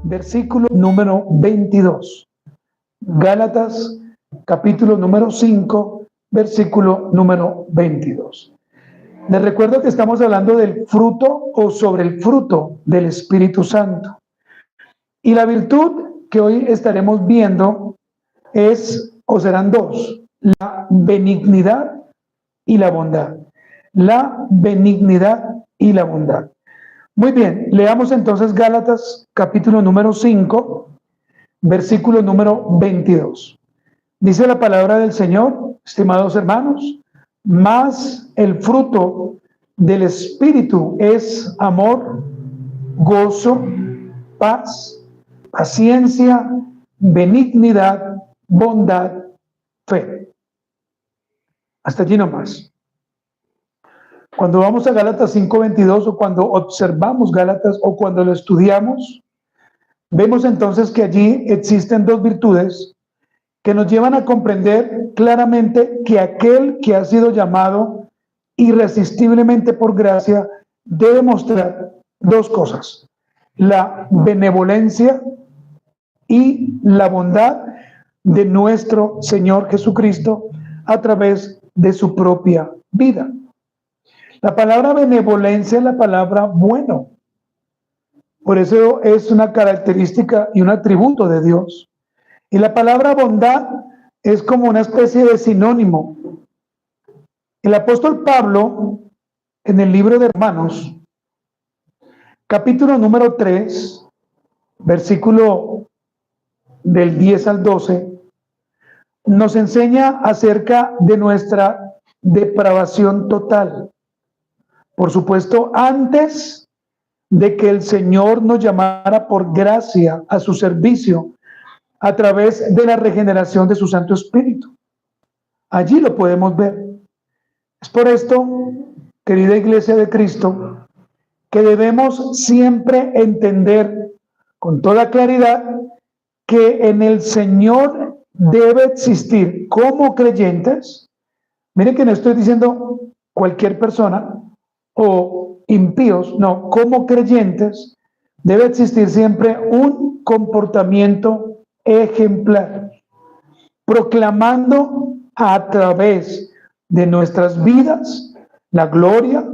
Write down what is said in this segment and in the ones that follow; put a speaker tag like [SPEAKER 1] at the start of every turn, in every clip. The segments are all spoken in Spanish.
[SPEAKER 1] versículo número 22. Gálatas, capítulo número 5, versículo número 22. Les recuerdo que estamos hablando del fruto o sobre el fruto del Espíritu Santo. Y la virtud que hoy estaremos viendo es, o serán dos, la benignidad y la bondad. La benignidad y la bondad. Muy bien, leamos entonces Gálatas, capítulo número 5, versículo número 22. Dice la palabra del Señor, estimados hermanos, mas el fruto del Espíritu es amor, gozo, paz, paciencia, benignidad, bondad, fe. Hasta allí nomás. Cuando vamos a Gálatas 5:22 o cuando observamos Gálatas o cuando lo estudiamos, vemos entonces que allí existen dos virtudes que nos llevan a comprender claramente que aquel que ha sido llamado irresistiblemente por gracia debe mostrar dos cosas: la benevolencia y la bondad de nuestro Señor Jesucristo a través de su propia vida. La palabra benevolencia es la palabra bueno. Por eso es una característica y un atributo de Dios. Y la palabra bondad es como una especie de sinónimo. El apóstol Pablo, en el libro de Romanos, capítulo número 3, versículo del 10 al 12, nos enseña acerca de nuestra depravación total. Por supuesto, antes de que el Señor nos llamara por gracia a su servicio a través de la regeneración de su Santo Espíritu. Allí lo podemos ver. Es por esto, querida Iglesia de Cristo, que debemos siempre entender con toda claridad que en el Señor debe existir como creyentes. Miren que no estoy diciendo cualquier persona o impíos, no, como creyentes debe existir siempre un comportamiento ejemplar, proclamando a través de nuestras vidas la gloria,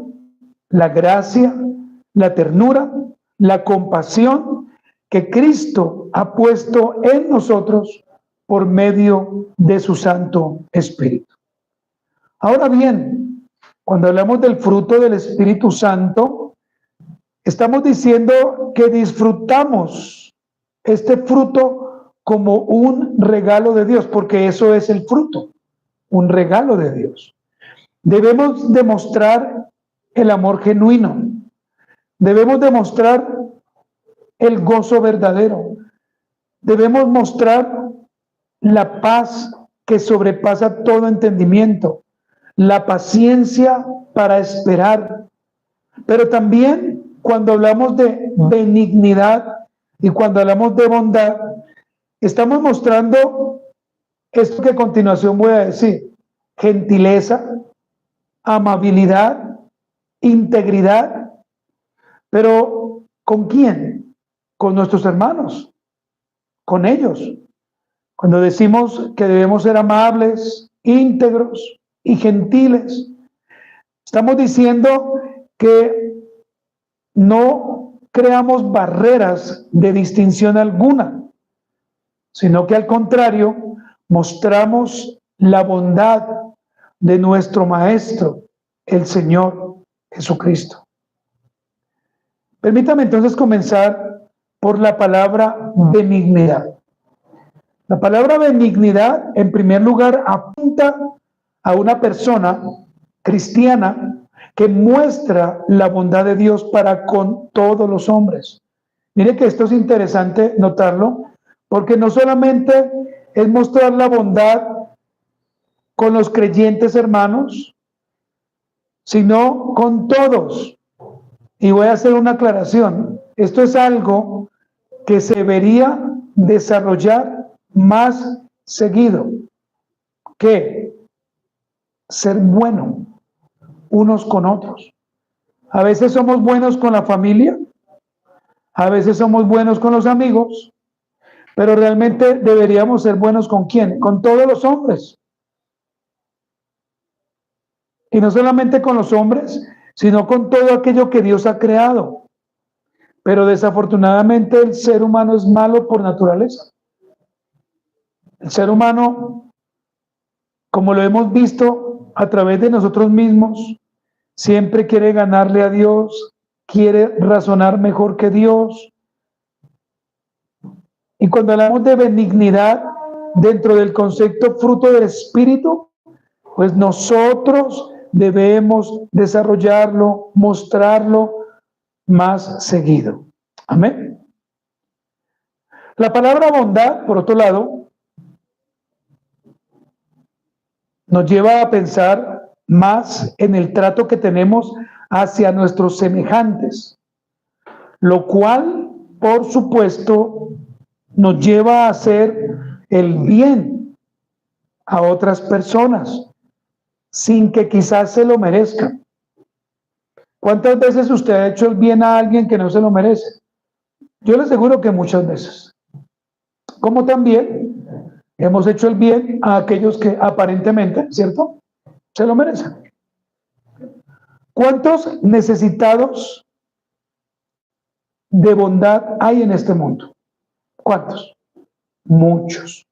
[SPEAKER 1] la gracia, la ternura, la compasión que Cristo ha puesto en nosotros por medio de su Santo Espíritu. Ahora bien, cuando hablamos del fruto del Espíritu Santo, estamos diciendo que disfrutamos este fruto como un regalo de Dios, porque eso es el fruto, un regalo de Dios. Debemos demostrar el amor genuino, debemos demostrar el gozo verdadero, debemos mostrar la paz que sobrepasa todo entendimiento, la paciencia para esperar. Pero también cuando hablamos de benignidad y cuando hablamos de bondad, estamos mostrando esto que a continuación voy a decir: gentileza, amabilidad, integridad. Pero ¿con quién? Con nuestros hermanos, con ellos. Cuando decimos que debemos ser amables, íntegros y gentiles, estamos diciendo que no creamos barreras de distinción alguna, sino que al contrario, mostramos la bondad de nuestro Maestro, el Señor Jesucristo. Permítame entonces comenzar por la palabra benignidad. La palabra benignidad, en primer lugar, apunta a una persona cristiana que muestra la bondad de Dios para con todos los hombres. Mire que esto es interesante notarlo, porque no solamente es mostrar la bondad con los creyentes hermanos, sino con todos. Y voy a hacer una aclaración. Esto es algo que se debería desarrollar más seguido, que ser bueno unos con otros. A veces somos buenos con la familia, A veces somos buenos con los amigos, pero realmente deberíamos ser buenos ¿con quién? Con todos los hombres. Y no solamente con los hombres, sino con todo aquello que Dios ha creado. Pero desafortunadamente el ser humano es malo por naturaleza. El ser humano, como lo hemos visto a través de nosotros mismos, siempre quiere ganarle a Dios, quiere razonar mejor que Dios. Y cuando hablamos de benignidad dentro del concepto fruto del Espíritu, pues nosotros debemos desarrollarlo, mostrarlo más seguido. Amén. La palabra bondad, por otro lado, nos lleva a pensar más en el trato que tenemos hacia nuestros semejantes, lo cual, por supuesto, nos lleva a hacer el bien a otras personas, sin que quizás se lo merezcan. ¿Cuántas veces usted ha hecho el bien a alguien que no se lo merece? Yo le aseguro que muchas veces. Como también hemos hecho el bien a aquellos que aparentemente, ¿cierto?, se lo merecen. ¿Cuántos necesitados de bondad hay en este mundo? ¿Cuántos? Muchos.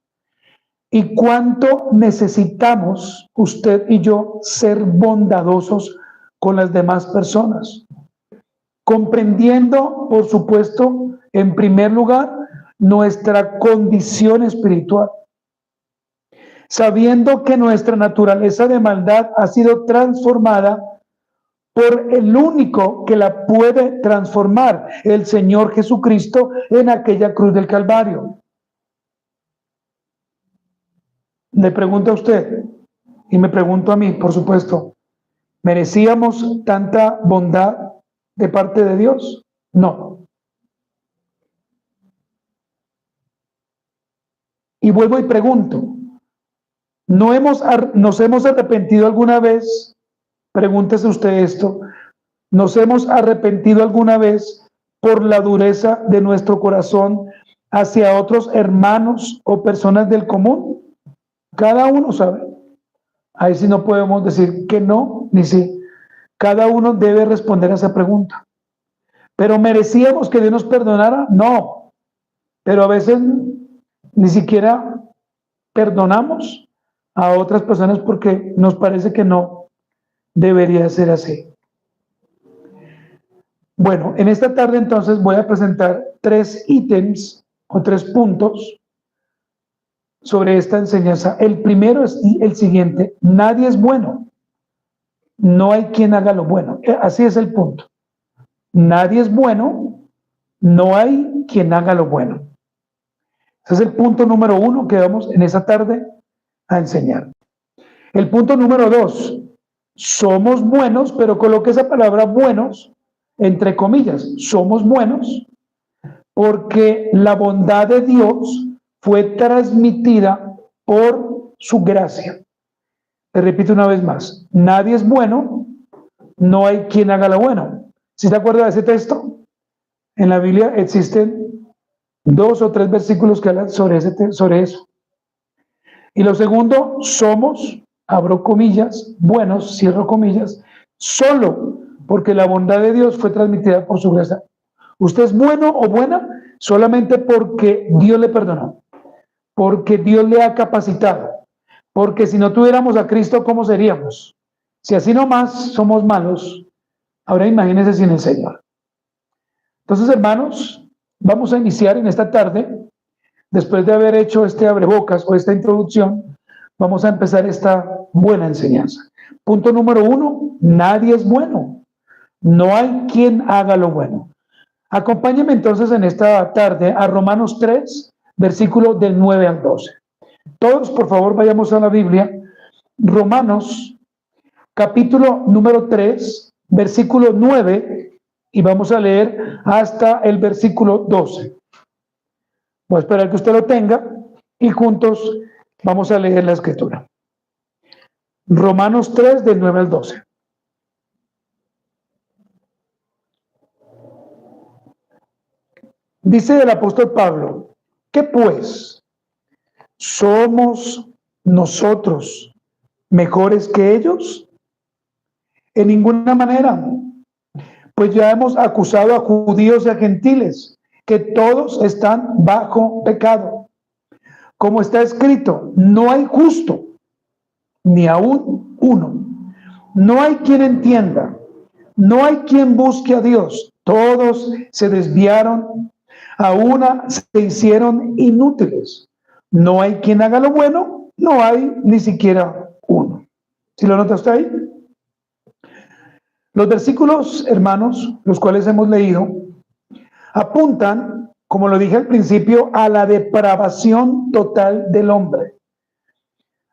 [SPEAKER 1] ¿Y cuánto necesitamos usted y yo ser bondadosos con las demás personas? Comprendiendo, por supuesto, en primer lugar, nuestra condición espiritual. Sabiendo que nuestra naturaleza de maldad ha sido transformada por el único que la puede transformar, el Señor Jesucristo, en aquella cruz del Calvario. Le pregunto a usted, y me pregunto a mí, por supuesto, ¿merecíamos tanta bondad de parte de Dios? No. Y vuelvo y pregunto, ¿nos hemos arrepentido alguna vez? Pregúntese usted esto. ¿Nos hemos arrepentido alguna vez por la dureza de nuestro corazón hacia otros hermanos o personas del común? Cada uno sabe. Ahí sí no podemos decir que no, ni sí. Cada uno debe responder a esa pregunta. ¿Pero merecíamos que Dios nos perdonara? No. Pero a veces ni siquiera perdonamos a otras personas porque nos parece que no debería ser así. Bueno, en esta tarde entonces voy a presentar 3 ítems o 3 puntos sobre esta enseñanza. El primero es el siguiente: nadie es bueno, no hay quien haga lo bueno. Así es el punto. Nadie es bueno, no hay quien haga lo bueno. Ese es el punto número 1 que vamos en esta tarde a enseñar. El punto número 2, somos buenos, pero coloque esa palabra buenos entre comillas. Somos buenos porque la bondad de Dios fue transmitida por su gracia. Te repito una vez más, nadie es bueno, no hay quien haga lo bueno. ¿Sí se acuerda de ese texto? En la Biblia existen 2 o 3 versículos que hablan sobre eso. Y lo segundo, somos, abro comillas, buenos, cierro comillas, solo porque la bondad de Dios fue transmitida por su gracia. Usted es bueno o buena solamente porque Dios le perdonó, porque Dios le ha capacitado, porque si no tuviéramos a Cristo, ¿cómo seríamos? Si así nomás somos malos, ahora imagínense sin el Señor. Entonces, hermanos, vamos a iniciar en esta tarde. Después de haber hecho este abrebocas o esta introducción, vamos a empezar esta buena enseñanza. Punto número 1, nadie es bueno. No hay quien haga lo bueno. Acompáñenme entonces en esta tarde a Romanos 3, versículo del 9 al 12. Todos, por favor, vayamos a la Biblia. Romanos, capítulo número 3, versículo 9, y vamos a leer hasta el versículo 12. Voy a esperar que usted lo tenga y juntos vamos a leer la escritura. Romanos 3, del 9 al 12. Dice el apóstol Pablo, ¿qué pues? ¿Somos nosotros mejores que ellos? En ninguna manera, pues ya hemos acusado a judíos y a gentiles, que todos están bajo pecado. Como está escrito, no hay justo, ni aún uno. No hay quien entienda, no hay quien busque a Dios. Todos se desviaron, a una se hicieron inútiles. No hay quien haga lo bueno, no hay ni siquiera uno. ¿Sí lo nota usted ahí? Los versículos, hermanos, los cuales hemos leído, apuntan, como lo dije al principio, a la depravación total del hombre.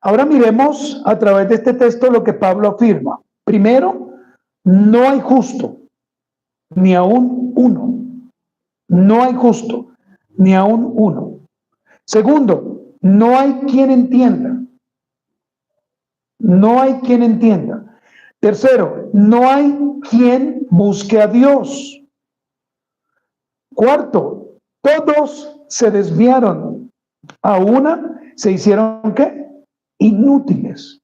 [SPEAKER 1] Ahora miremos a través de este texto lo que Pablo afirma. Primero, no hay justo, ni aún uno. No hay justo, ni aún uno. Segundo, no hay quien entienda. No hay quien entienda. Tercero, no hay quien busque a Dios. Cuarto, todos se desviaron. A una se hicieron, ¿qué? Inútiles.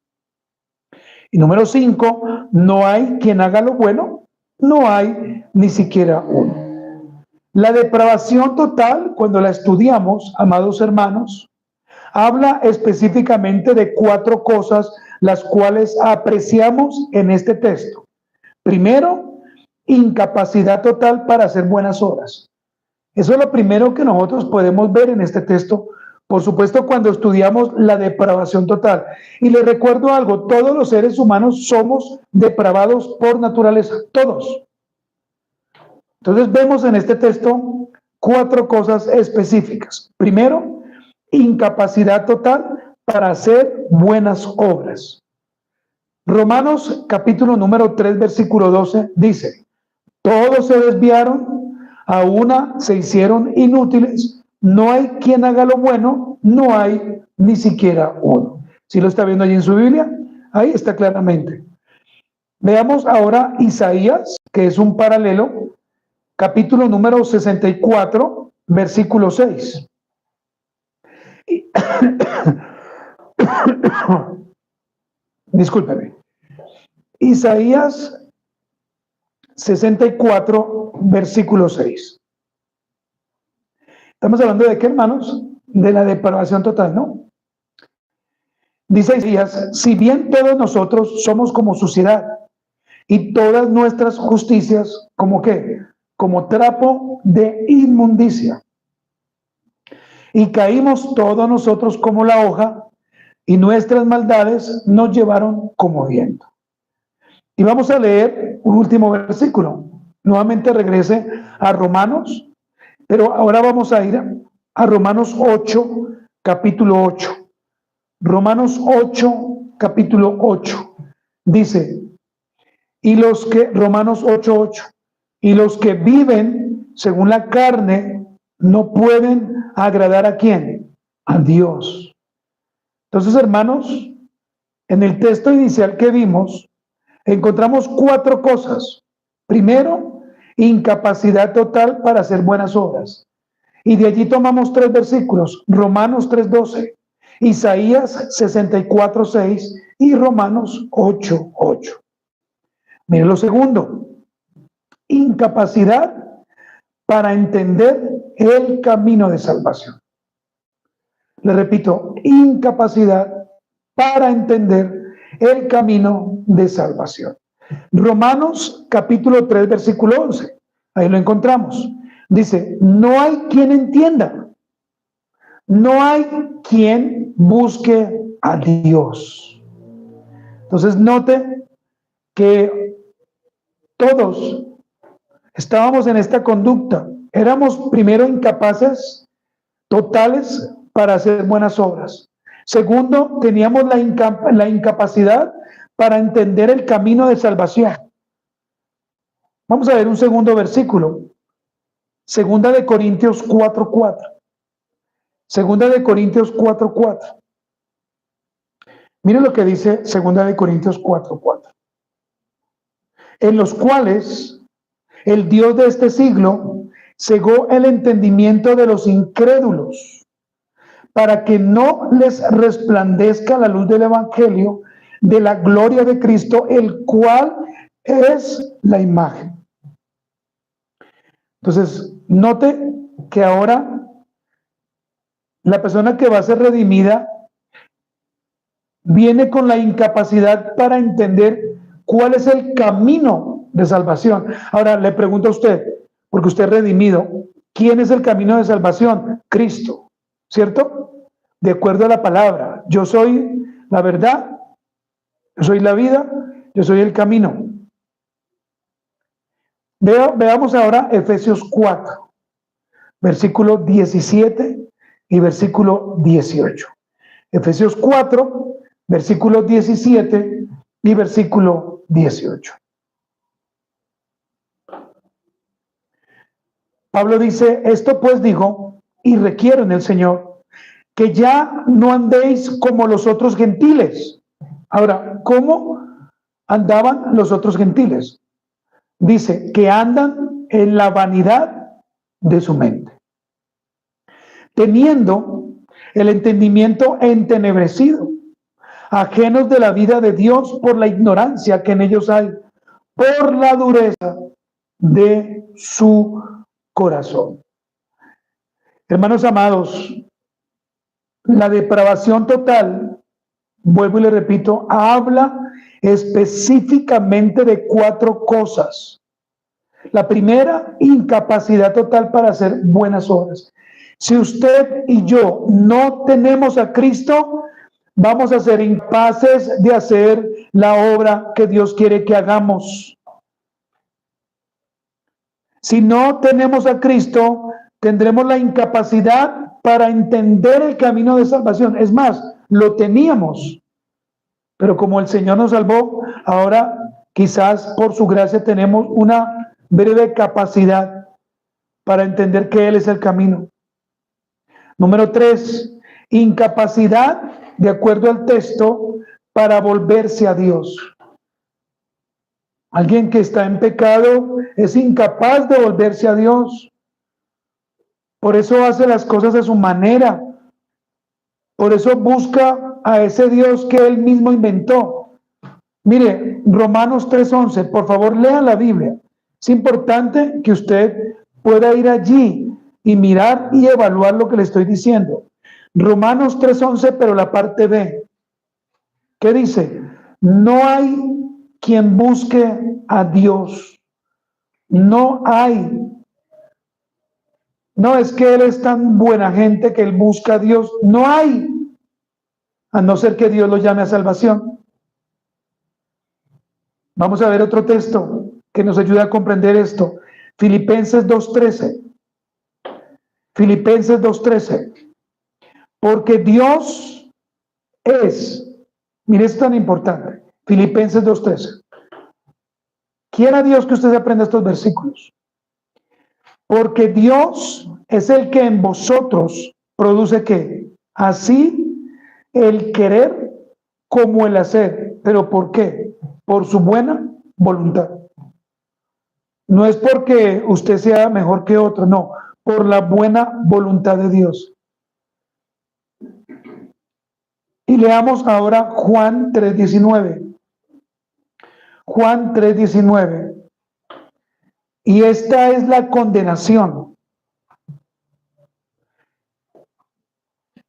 [SPEAKER 1] Y número 5, no hay quien haga lo bueno, no hay ni siquiera uno. La depravación total, cuando la estudiamos, amados hermanos, habla específicamente de 4 cosas, las cuales apreciamos en este texto. Primero, incapacidad total para hacer buenas obras. Eso es lo primero que nosotros podemos ver en este texto, por supuesto, cuando estudiamos la depravación total. Y les recuerdo algo, todos los seres humanos somos depravados por naturaleza, todos. Entonces vemos en este texto 4 cosas específicas. Primero, incapacidad total para hacer buenas obras. Romanos capítulo número 3, versículo 12 dice, todos se desviaron, a una se hicieron inútiles, no hay quien haga lo bueno, no hay ni siquiera uno. ¿Sí lo está viendo allí en su Biblia? Ahí está claramente. Veamos ahora Isaías, que es un paralelo, capítulo número 64, versículo 6. Discúlpeme. Isaías 64, versículo 6. Estamos hablando de qué, hermanos? De la depravación total, ¿no? Dice Isaías, si bien todos nosotros somos como suciedad y todas nuestras justicias, ¿como qué? Como trapo de inmundicia. Y caímos todos nosotros como la hoja y nuestras maldades nos llevaron como viento. Y vamos a leer un último versículo. Nuevamente regrese a Romanos, pero ahora vamos a ir a Romanos 8, capítulo 8. Romanos 8, capítulo 8. Dice, Romanos 8, 8. Y los que viven según la carne no pueden agradar ¿a quién? A Dios. Entonces, hermanos, en el texto inicial que vimos, encontramos 4 cosas. Primero, incapacidad total para hacer buenas obras. Y de allí tomamos 3 versículos, Romanos 3:12, Isaías 64:6 y Romanos 8:8. Miren lo segundo, incapacidad para entender el camino de salvación. Le repito, incapacidad para entender el camino de salvación. Romanos capítulo 3, versículo 11. Ahí lo encontramos. Dice, no hay quien entienda. No hay quien busque a Dios. Entonces note que todos estábamos en esta conducta. Éramos primero incapaces totales para hacer buenas obras. Segundo, teníamos la incapacidad para entender el camino de salvación. Vamos a ver un segundo versículo. Segunda de Corintios 4:4. Segunda de Corintios 4:4. Miren lo que dice Segunda de Corintios 4:4. En los cuales el Dios de este siglo, cegó el entendimiento de los incrédulos, para que no les resplandezca la luz del evangelio de la gloria de Cristo, el cual es la imagen. Entonces, note que ahora la persona que va a ser redimida viene con la incapacidad para entender cuál es el camino de salvación. Ahora le pregunto a usted, porque usted es redimido, ¿quién es el camino de salvación? Cristo, ¿cierto? De acuerdo a la palabra, yo soy la verdad, yo soy la vida, yo soy el camino. Veamos ahora Efesios 4, versículo 17 y versículo 18. Efesios 4, versículo 17 y versículo 18. Pablo dice, esto pues digo, y requiero en el Señor, que ya no andéis como los otros gentiles. Ahora, ¿cómo andaban los otros gentiles? Dice, que andan en la vanidad de su mente, teniendo el entendimiento entenebrecido, ajenos de la vida de Dios por la ignorancia que en ellos hay, por la dureza de su corazón. Hermanos amados, la depravación total, vuelvo y le repito, habla específicamente de 4 cosas. La primera, incapacidad total para hacer buenas obras. Si usted y yo no tenemos a Cristo, vamos a ser incapaces de hacer la obra que Dios quiere que hagamos. Si no tenemos a Cristo, tendremos la incapacidad para entender el camino de salvación. Es más, lo teníamos, pero como el Señor nos salvó, ahora quizás por su gracia tenemos una breve capacidad para entender que Él es el camino. Número 3, incapacidad, de acuerdo al texto, para volverse a Dios. Alguien que está en pecado es incapaz de volverse a Dios. Por eso hace las cosas a su manera. Por eso busca a ese Dios que él mismo inventó. Mire, Romanos 3:11, por favor, lea la Biblia. Es importante que usted pueda ir allí y mirar y evaluar lo que le estoy diciendo. Romanos 3:11, pero la parte B. ¿Qué dice? No hay quien busque a Dios. No hay. No es que Él es tan buena gente que Él busca a Dios. No hay. A no ser que Dios lo llame a salvación. Vamos a ver otro texto que nos ayuda a comprender esto. Filipenses 2:13. Filipenses 2:13. Porque Dios es, mire, es tan importante. Filipenses 2:13. Quiera Dios que usted aprenda estos versículos. Porque Dios es el que en vosotros produce ¿qué? Así el querer como el hacer. ¿Pero por qué? Por su buena voluntad. No es porque usted sea mejor que otro, no, por la buena voluntad de Dios. Y leamos ahora Juan 3:19. Juan 3:19. Y esta es la condenación.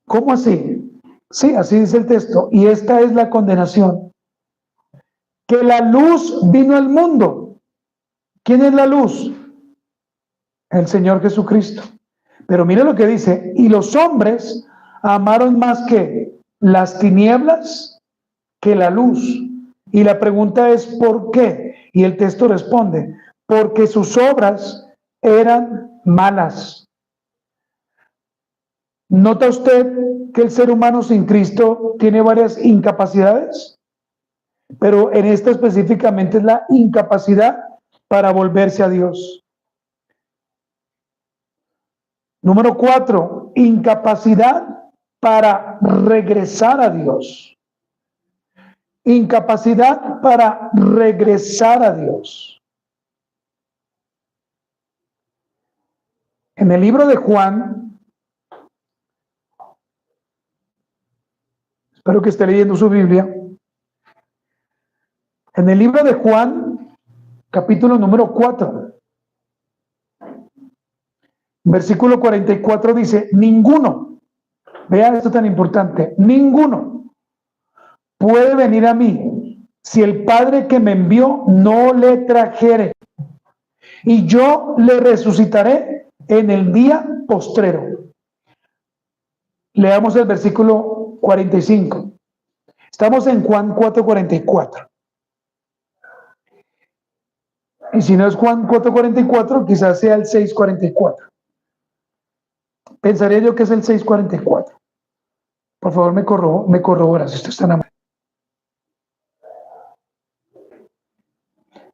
[SPEAKER 1] ¿Cómo así? Sí, así dice el texto. Y esta es la condenación. Que la luz vino al mundo. ¿Quién es la luz? El Señor Jesucristo. Pero mire lo que dice. Y los hombres amaron más que las tinieblas que la luz. Y la pregunta es ¿por qué? Y el texto responde, porque sus obras eran malas. ¿Nota usted que el ser humano sin Cristo tiene varias incapacidades? Pero en esta específicamente es la incapacidad para volverse a Dios. Número 4, incapacidad para regresar a Dios. Incapacidad para regresar a Dios. En el libro de Juan, espero que esté leyendo su Biblia. En el libro de Juan, capítulo número 4, versículo 44 dice, ninguno, vea esto tan importante, ninguno puede venir a mí si el Padre que me envió no le trajere, y yo le resucitaré en el día postrero. Leamos el versículo 45. Estamos en Juan 4:44. Y si no es Juan 4:44, quizás sea el 6:44. Pensaría yo que es el 6:44. Por favor, me corrobora si usted está en amable.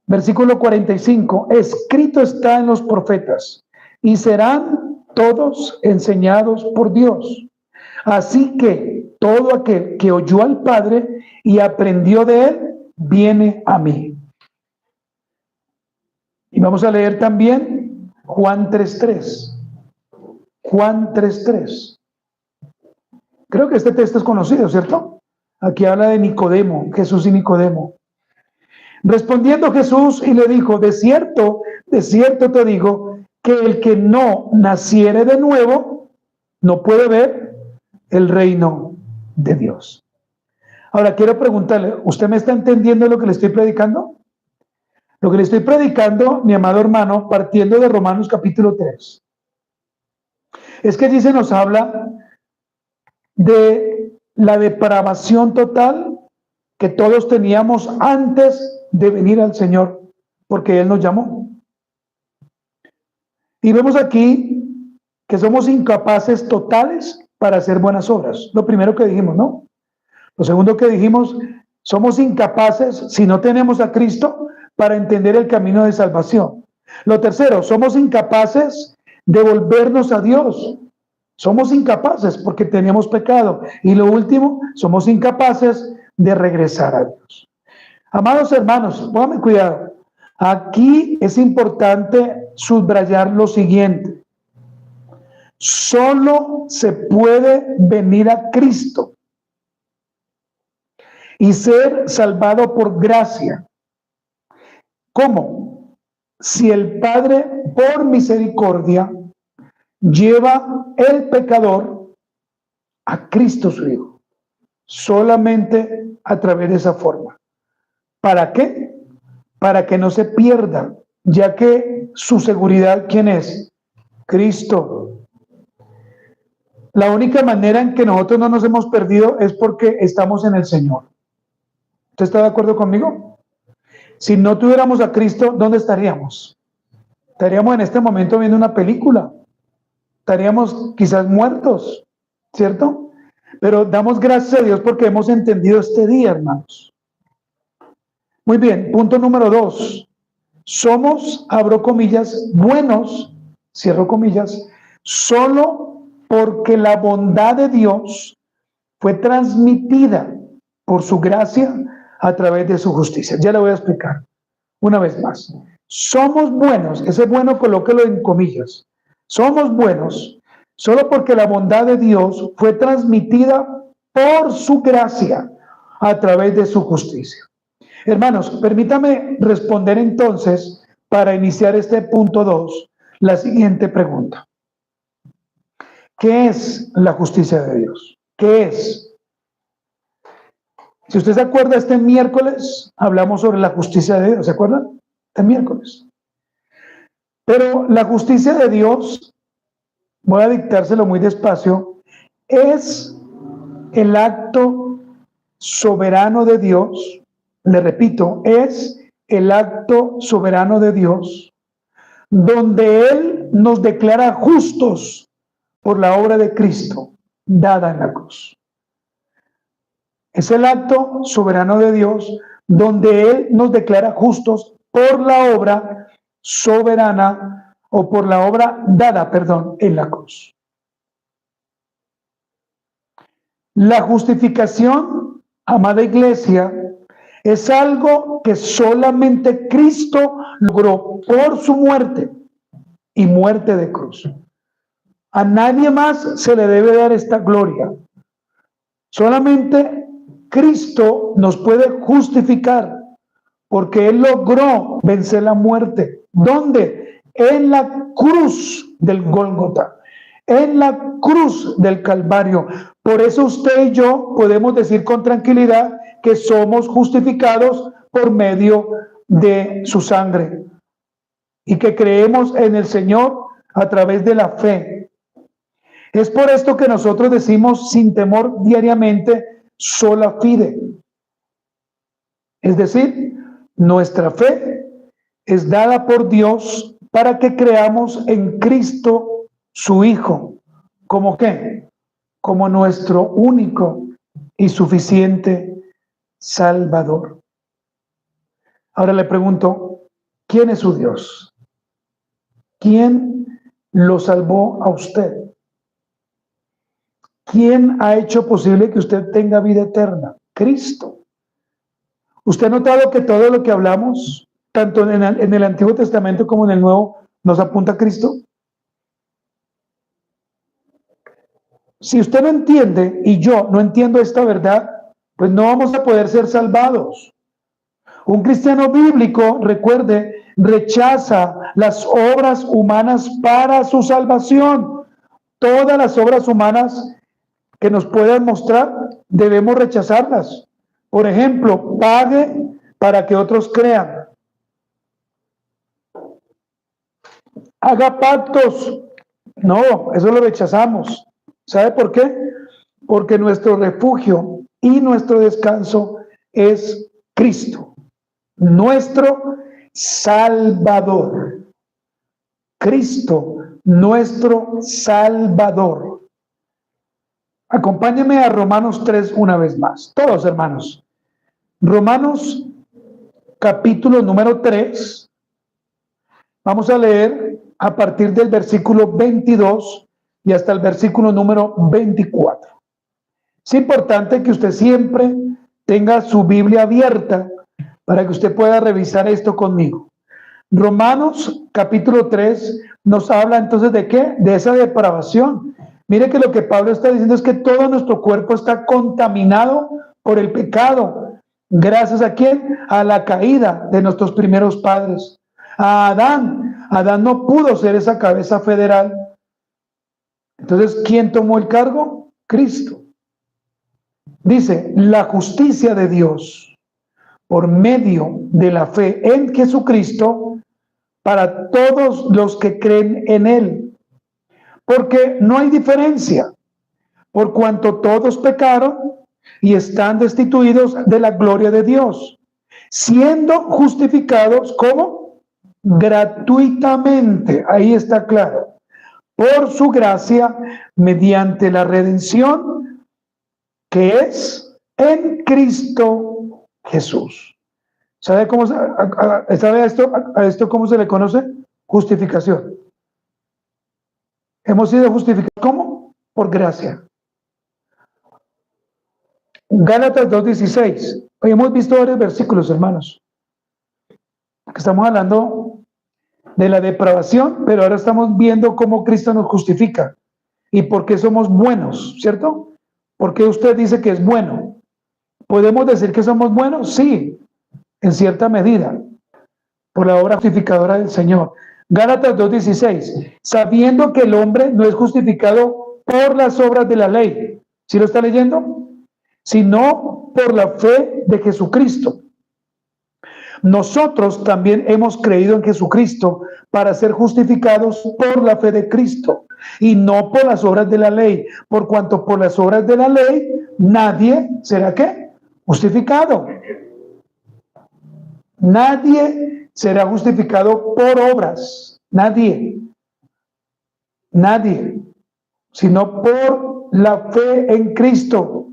[SPEAKER 1] Versículo 45. Escrito está en los profetas, y serán todos enseñados por Dios. Así que todo aquel que oyó al Padre y aprendió de él, viene a mí. Y vamos a leer también Juan 3:3. Juan 3:3. Creo que este texto es conocido, ¿cierto? Aquí habla de Nicodemo, Jesús y Nicodemo. Respondiendo Jesús y le dijo, de cierto te digo, que el que no naciere de nuevo, no puede ver el reino de Dios. Ahora quiero preguntarle, ¿usted me está entendiendo lo que le estoy predicando? Lo que le estoy predicando, mi amado hermano, partiendo de Romanos capítulo 3. Es que allí se nos habla de la depravación total que todos teníamos antes de venir al Señor, porque Él nos llamó. Y vemos aquí que somos incapaces totales para hacer buenas obras. Lo primero que dijimos, ¿no? Lo segundo que dijimos, somos incapaces, si no tenemos a Cristo, para entender el camino de salvación. Lo tercero, somos incapaces de volvernos a Dios. Somos incapaces porque tenemos pecado. Y lo último, somos incapaces de regresar a Dios. Amados hermanos, pónganme cuidado. Aquí es importante subrayar lo siguiente. Solo se puede venir a Cristo y ser salvado por gracia. ¿Cómo? Si el Padre, por misericordia, lleva el pecador a Cristo su Hijo. Solamente a través de esa forma. ¿Para qué? Para que no se pierda, ya que su seguridad, ¿quién es? Cristo. La única manera en que nosotros no nos hemos perdido es porque estamos en el Señor. ¿Usted está de acuerdo conmigo? Si no tuviéramos a Cristo, ¿dónde estaríamos? Estaríamos en este momento viendo una película. Estaríamos quizás muertos, ¿cierto? Pero damos gracias a Dios porque hemos entendido este día, hermanos. Muy bien, punto número 2. Somos, abro comillas, buenos, cierro comillas, solo porque la bondad de Dios fue transmitida por su gracia a través de su justicia. Ya le voy a explicar una vez más. Somos buenos, ese bueno colóquelo en comillas. Somos buenos solo porque la bondad de Dios fue transmitida por su gracia a través de su justicia. Hermanos, permítame responder entonces, para iniciar este punto 2, la siguiente pregunta. ¿Qué es la justicia de Dios? ¿Qué es? Si usted se acuerda, este miércoles hablamos sobre la justicia de Dios, ¿se acuerdan? Este miércoles. Pero la justicia de Dios, voy a dictárselo muy despacio, es el acto soberano de Dios. Le repito, es el acto soberano de Dios, donde Él nos declara justos por la obra de Cristo, dada en la cruz. Es el acto soberano de Dios, donde Él nos declara justos por la obra soberana, o por la obra dada, en la cruz. La justificación, amada iglesia, es algo que solamente Cristo logró por su muerte y muerte de cruz. A nadie más se le debe dar esta gloria. Solamente Cristo nos puede justificar, porque Él logró vencer la muerte. ¿Dónde? En la cruz del Gólgota, en la cruz del Calvario. Por eso usted y yo podemos decir con tranquilidad que somos justificados por medio de su sangre y que creemos en el Señor a través de la fe. Es por esto que nosotros decimos sin temor diariamente, sola fide. Es decir, nuestra fe es dada por Dios para que creamos en Cristo, su Hijo. ¿Cómo qué? Como nuestro único y suficiente Salvador. Ahora le pregunto, ¿quién es su Dios? ¿Quién lo salvó a usted? ¿Quién ha hecho posible que usted tenga vida eterna? Cristo. ¿Usted ha notado que todo lo que hablamos, tanto en el Antiguo Testamento como en el Nuevo, nos apunta a Cristo? Si usted no entiende y yo no entiendo esta verdad, pues no vamos a poder ser salvados. Un cristiano bíblico, recuerde, rechaza las obras humanas para su salvación. Todas las obras humanas que nos puedan mostrar, debemos rechazarlas. Por ejemplo, pague para que otros crean. Haga pactos. No, eso lo rechazamos. ¿Sabe por qué? Porque nuestro refugio y nuestro descanso es Cristo, nuestro Salvador. Cristo, nuestro Salvador. Acompáñenme a Romanos 3 una vez más. Todos, hermanos. Romanos, capítulo número 3. Vamos a leer a partir del versículo 22 y hasta el versículo número 24. Es importante que usted siempre tenga su Biblia abierta para que usted pueda revisar esto conmigo. Romanos, capítulo 3, nos habla entonces ¿de qué? De esa depravación. Mire que lo que Pablo está diciendo es que todo nuestro cuerpo está contaminado por el pecado. ¿Gracias a quién? A la caída de nuestros primeros padres. A Adán. Adán no pudo ser esa cabeza federal. Entonces, ¿quién tomó el cargo? Cristo. Dice, la justicia de Dios por medio de la fe en Jesucristo para todos los que creen en Él. Porque no hay diferencia, por cuanto todos pecaron y están destituidos de la gloria de Dios, siendo justificados, ¿cómo? Gratuitamente, ahí está claro, por su gracia, mediante la redención que es en Cristo Jesús. ¿Sabe cómo sabe a esto cómo se le conoce? Justificación. Hemos sido justificados, ¿cómo? Por gracia. Gálatas 2:16. Hoy hemos visto varios versículos, hermanos. Estamos hablando de la depravación, pero ahora estamos viendo cómo Cristo nos justifica y por qué somos buenos, ¿cierto? ¿Por qué usted dice que es bueno? ¿Podemos decir que somos buenos? Sí, en cierta medida, por la obra justificadora del Señor. Gálatas 2:16, sabiendo que el hombre no es justificado por las obras de la ley. ¿Sí lo está leyendo? Sino por la fe de Jesucristo. Nosotros también hemos creído en Jesucristo para ser justificados por la fe de Cristo y no por las obras de la ley, por cuanto por las obras de la ley nadie será ¿qué? Justificado. Nadie será justificado por obras, nadie, sino por la fe en Cristo.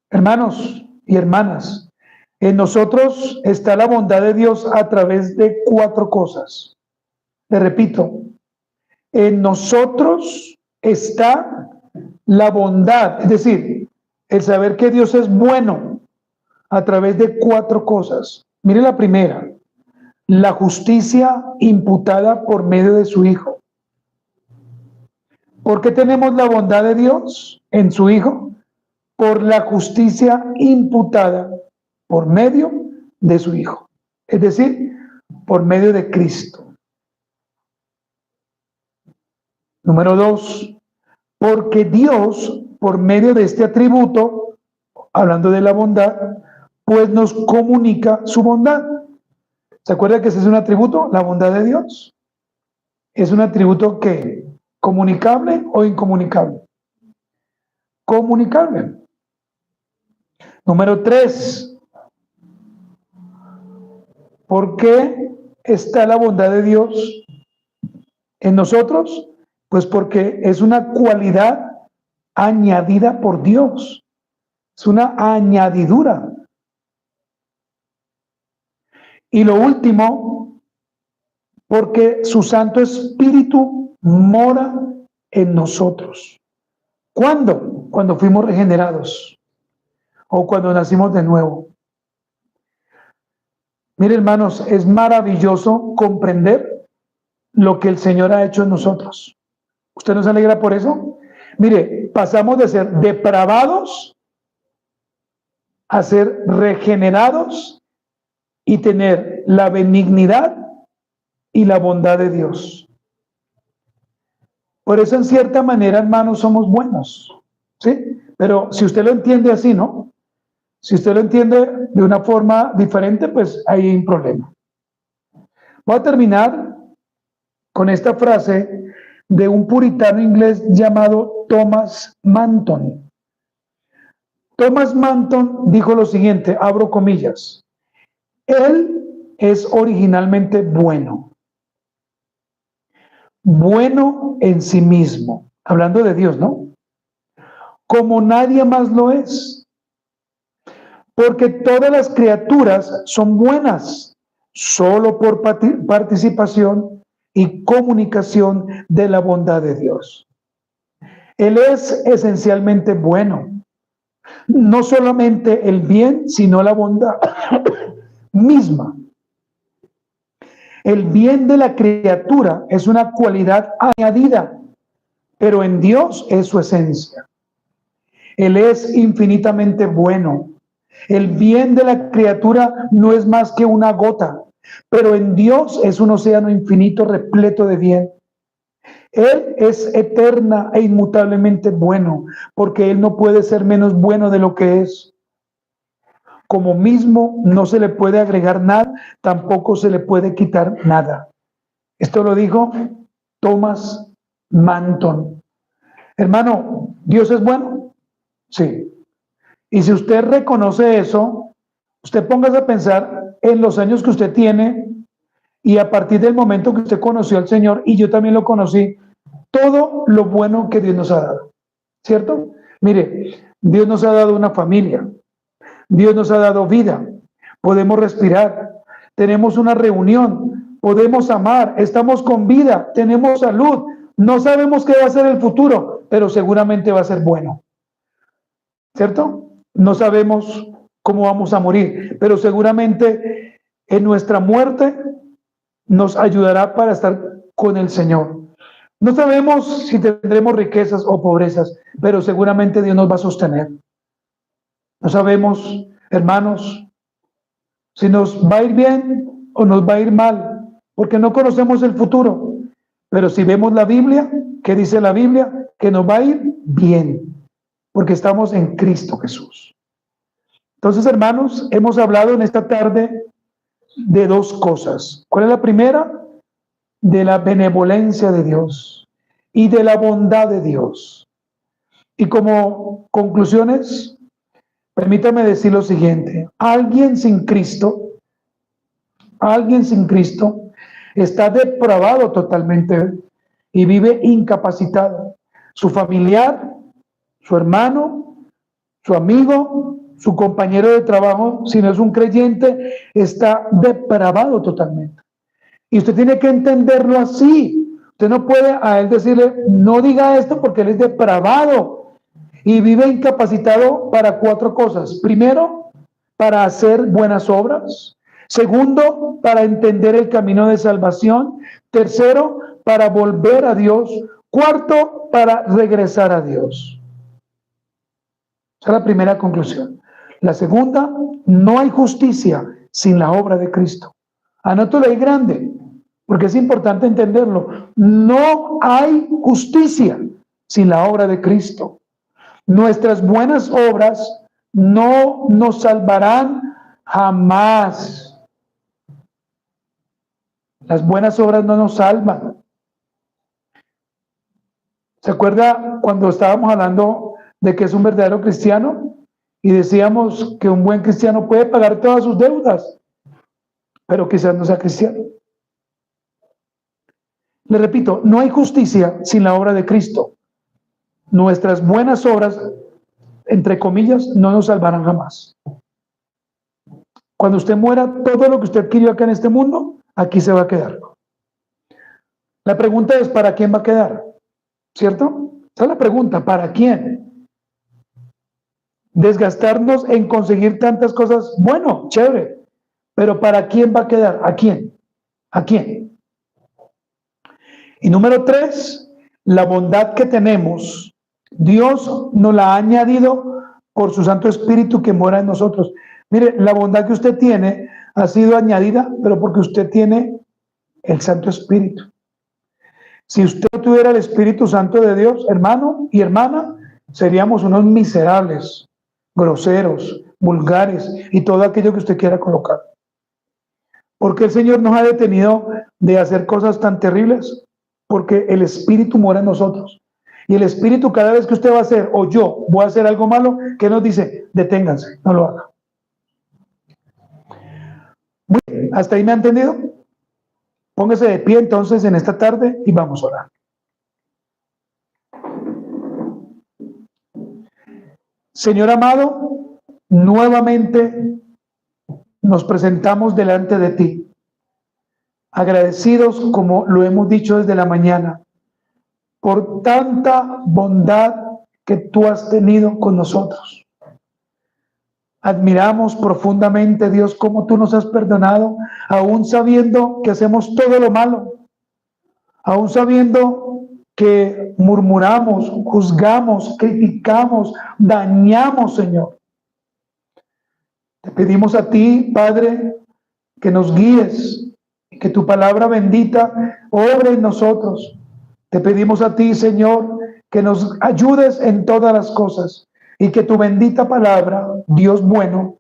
[SPEAKER 1] Hermanos y hermanas, en nosotros está la bondad de Dios a través de 4 cosas. Le repito, en nosotros está la bondad, es decir, el saber que Dios es bueno a través de 4 cosas. Mire la primera, la justicia imputada por medio de su Hijo. ¿Por qué tenemos la bondad de Dios en su Hijo? Por la justicia imputada por medio de su Hijo. Es decir, por medio de Cristo. Número 2, porque Dios, por medio de este atributo, hablando de la bondad, pues nos comunica su bondad. ¿Se acuerda que ese es un atributo? La bondad de Dios. ¿Es un atributo que comunicable o incomunicable? Comunicable. Número 3, ¿por qué está la bondad de Dios en nosotros? Pues porque es una cualidad añadida por Dios. Es una añadidura. Y lo último, porque su Santo Espíritu mora en nosotros. ¿Cuándo? Cuando fuimos regenerados o cuando nacimos de nuevo. Mire, hermanos, es maravilloso comprender lo que el Señor ha hecho en nosotros. ¿Usted no se alegra por eso? Mire, pasamos de ser depravados a ser regenerados y tener la benignidad y la bondad de Dios. Por eso, en cierta manera, hermanos, somos buenos, ¿sí? Pero si usted lo entiende así, ¿no? Si usted lo entiende de una forma diferente, pues ahí hay un problema. Voy a terminar con esta frase de un puritano inglés llamado Thomas Manton. Thomas Manton dijo lo siguiente, abro comillas: Él es originalmente bueno, bueno en sí mismo, hablando de Dios, ¿no? Como nadie más lo es, porque todas las criaturas son buenas, solo por participación y comunicación de la bondad de Dios. Él es esencialmente bueno, no solamente el bien, sino la bondad misma. El bien de la criatura es una cualidad añadida, pero en Dios es su esencia. Él es infinitamente bueno. El bien de la criatura no es más que una gota, pero en Dios es un océano infinito repleto de bien. Él es eterna e inmutablemente bueno, porque Él no puede ser menos bueno de lo que es. Como mismo no se le puede agregar nada, tampoco se le puede quitar nada. Esto lo dijo Thomas Manton. Hermano, ¿Dios es bueno? Sí. Y si usted reconoce eso, usted póngase a pensar en los años que usted tiene y a partir del momento que usted conoció al Señor, y yo también lo conocí, todo lo bueno que Dios nos ha dado, ¿cierto? Mire, Dios nos ha dado una familia, Dios nos ha dado vida, podemos respirar, tenemos una reunión, podemos amar, estamos con vida, tenemos salud, no sabemos qué va a ser el futuro, pero seguramente va a ser bueno, ¿cierto? No sabemos cómo vamos a morir, pero seguramente en nuestra muerte nos ayudará para estar con el Señor. No sabemos si tendremos riquezas o pobrezas, pero seguramente Dios nos va a sostener. No sabemos, hermanos, si nos va a ir bien o nos va a ir mal, porque no conocemos el futuro. Pero si vemos la Biblia, ¿qué dice la Biblia? Que nos va a ir bien, porque estamos en Cristo Jesús. Entonces, hermanos, hemos hablado en esta tarde de dos cosas. ¿Cuál es la primera? De la benevolencia de Dios y de la bondad de Dios. Y como conclusiones, permítame decir lo siguiente: alguien sin Cristo está depravado totalmente y vive incapacitado. Su familiar, su hermano, su amigo, su compañero de trabajo, si no es un creyente, está depravado totalmente. Y usted tiene que entenderlo así. Usted no puede a él decirle, no diga esto porque él es depravado y vive incapacitado para cuatro cosas. Primero, para hacer buenas obras. Segundo, para entender el camino de salvación. Tercero, para volver a Dios. Cuarto, para regresar a Dios. Esa es la primera conclusión. La segunda, no hay justicia sin la obra de Cristo. Anótalo ahí grande, porque es importante entenderlo. No hay justicia sin la obra de Cristo. Nuestras buenas obras no nos salvarán jamás. Las buenas obras no nos salvan. ¿Se acuerda cuando estábamos hablando de que es un verdadero cristiano? Y decíamos que un buen cristiano puede pagar todas sus deudas, pero quizás no sea cristiano. Le repito, no hay justicia sin la obra de Cristo. Nuestras buenas obras, entre comillas, no nos salvarán jamás. Cuando usted muera, todo lo que usted adquirió acá en este mundo, aquí se va a quedar. La pregunta es, ¿para quién va a quedar? ¿Cierto? Esa es la pregunta, ¿para quién? Desgastarnos en conseguir tantas cosas, bueno, chévere, pero ¿para quién va a quedar? ¿A quién? ¿A quién? Y número 3, la bondad que tenemos, Dios nos la ha añadido por su Santo Espíritu que mora en nosotros. Mire, la bondad que usted tiene ha sido añadida, pero porque usted tiene el Santo Espíritu. Si usted tuviera el Espíritu Santo de Dios, hermano y hermana, seríamos unos miserables, groseros, vulgares y todo aquello que usted quiera colocar. ¿Por qué el Señor nos ha detenido de hacer cosas tan terribles? Porque el Espíritu mora en nosotros. Y el Espíritu, cada vez que usted va a hacer, o yo voy a hacer algo malo, ¿qué nos dice? Deténganse, no lo haga. Muy bien, ¿hasta ahí me ha entendido? Póngase de pie entonces en esta tarde y vamos a orar. Señor amado, nuevamente nos presentamos delante de ti, agradecidos, como lo hemos dicho desde la mañana, por tanta bondad que tú has tenido con nosotros. Admiramos profundamente, Dios, cómo tú nos has perdonado, aún sabiendo que hacemos todo lo malo, aún sabiendo que murmuramos, juzgamos, criticamos, dañamos, Señor. Te pedimos a ti, Padre, que nos guíes y que tu palabra bendita obre en nosotros. Te pedimos a ti, Señor, que nos ayudes en todas las cosas y que tu bendita palabra, Dios bueno,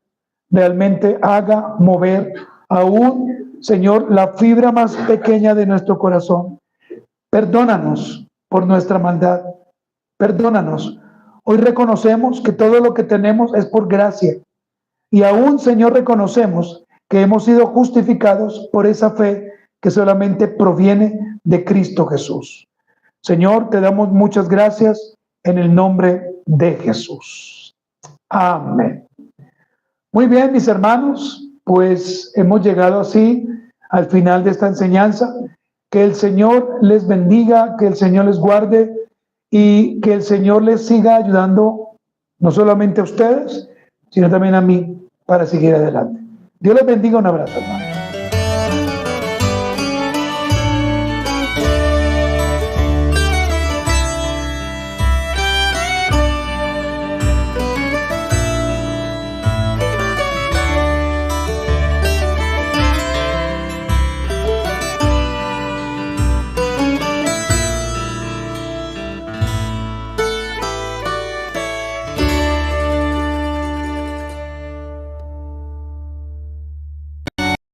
[SPEAKER 1] realmente haga mover aún, Señor, la fibra más pequeña de nuestro corazón. Perdónanos por nuestra maldad. Perdónanos. Hoy reconocemos que todo lo que tenemos es por gracia. Y aún, Señor, reconocemos que hemos sido justificados por esa fe que solamente proviene de Cristo Jesús. Señor, te damos muchas gracias en el nombre de Jesús. Amén. Muy bien, mis hermanos, pues hemos llegado así al final de esta enseñanza. Que el Señor les bendiga, que el Señor les guarde y que el Señor les siga ayudando, no solamente a ustedes, sino también a mí, para seguir adelante. Dios les bendiga, un abrazo, hermano.